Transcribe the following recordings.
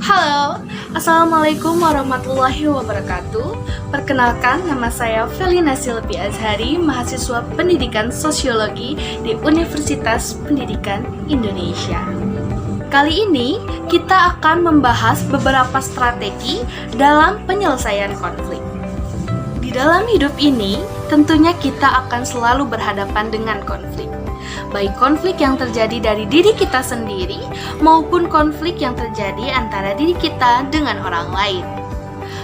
Halo, Assalamualaikum warahmatullahi wabarakatuh. Perkenalkan, nama saya Felina Silvi Azhari, mahasiswa Pendidikan Sosiologi di Universitas Pendidikan Indonesia. Kali ini kita akan membahas beberapa strategi dalam penyelesaian konflik. Di dalam hidup ini, tentunya kita akan selalu berhadapan dengan konflik. Baik konflik yang terjadi dari diri kita sendiri maupun konflik yang terjadi antara diri kita dengan orang lain.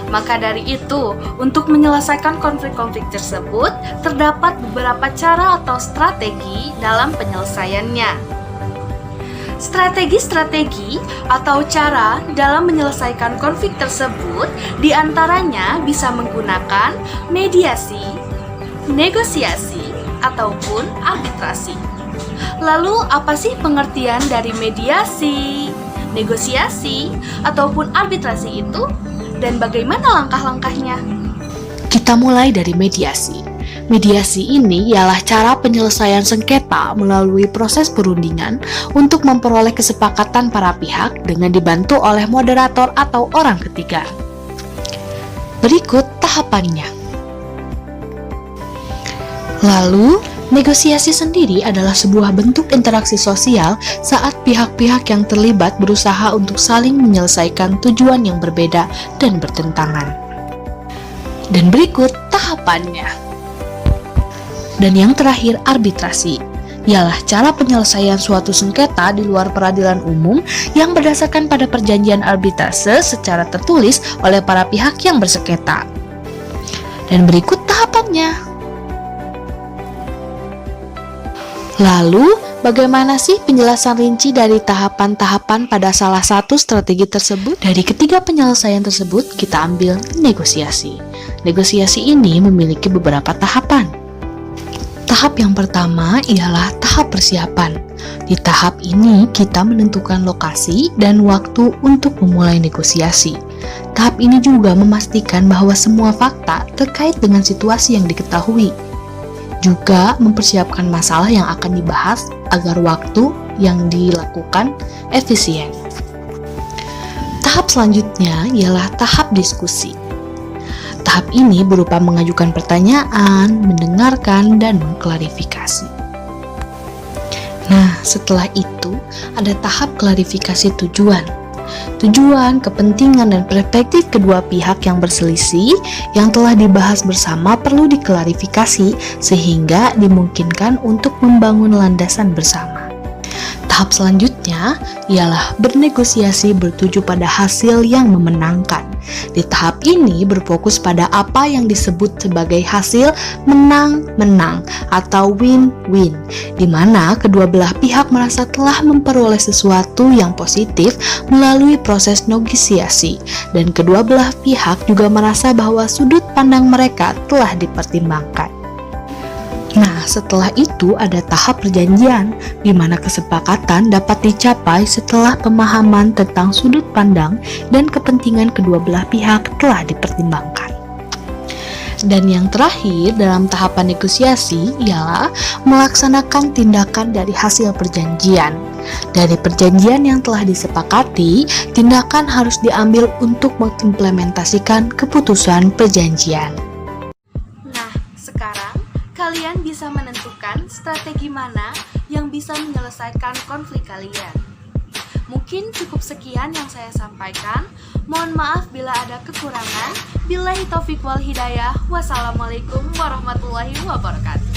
Maka dari itu, untuk menyelesaikan konflik-konflik tersebut, terdapat beberapa cara atau strategi dalam penyelesaiannya. Strategi-strategi atau cara dalam menyelesaikan konflik tersebut diantaranya bisa menggunakan mediasi, negosiasi, ataupun arbitrasi. Lalu, apa sih pengertian dari mediasi, negosiasi, ataupun arbitrasi itu? Dan bagaimana langkah-langkahnya? Kita mulai dari mediasi. Mediasi ini ialah cara penyelesaian sengketa melalui proses perundingan untuk memperoleh kesepakatan para pihak dengan dibantu oleh moderator atau orang ketiga. Berikut tahapannya. Lalu, negosiasi sendiri adalah sebuah bentuk interaksi sosial saat pihak-pihak yang terlibat berusaha untuk saling menyelesaikan tujuan yang berbeda dan bertentangan. Dan berikut tahapannya. Dan yang terakhir, arbitrasi. Ialah cara penyelesaian suatu sengketa di luar peradilan umum yang berdasarkan pada perjanjian arbitrase secara tertulis oleh para pihak yang bersengketa. Dan berikut tahapannya. Lalu, bagaimana sih penjelasan rinci dari tahapan-tahapan pada salah satu strategi tersebut? Dari ketiga penyelesaian tersebut, kita ambil negosiasi. Negosiasi ini memiliki beberapa tahapan. Tahap yang pertama ialah tahap persiapan. Di tahap ini, kita menentukan lokasi dan waktu untuk memulai negosiasi. Tahap ini juga memastikan bahwa semua fakta terkait dengan situasi yang diketahui. Juga mempersiapkan masalah yang akan dibahas agar waktu yang dilakukan efisien. Tahap selanjutnya ialah tahap diskusi. Tahap ini berupa mengajukan pertanyaan, mendengarkan, dan mengklarifikasi. Nah, setelah itu ada tahap klarifikasi tujuan. Tujuan, kepentingan, dan perspektif kedua pihak yang berselisih yang telah dibahas bersama perlu diklarifikasi sehingga dimungkinkan untuk membangun landasan bersama. Tahap selanjutnya ialah bernegosiasi bertuju pada hasil yang memenangkan. Di tahap ini berfokus pada apa yang disebut sebagai hasil menang-menang atau win-win, di mana kedua belah pihak merasa telah memperoleh sesuatu yang positif melalui proses negosiasi, dan kedua belah pihak juga merasa bahwa sudut pandang mereka telah dipertimbangkan. Nah, setelah itu ada tahap perjanjian, di mana kesepakatan dapat dicapai setelah pemahaman tentang sudut pandang dan kepentingan kedua belah pihak telah dipertimbangkan. Dan yang terakhir dalam tahapan negosiasi ialah melaksanakan tindakan dari hasil perjanjian. Dari perjanjian yang telah disepakati, tindakan harus diambil untuk mengimplementasikan keputusan perjanjian. Nah, sekarang kalian bisa menentukan strategi mana yang bisa menyelesaikan konflik kalian. Mungkin cukup sekian yang saya sampaikan. Mohon maaf bila ada kekurangan. Billahi taufiq wal hidayah. Wassalamualaikum warahmatullahi wabarakatuh.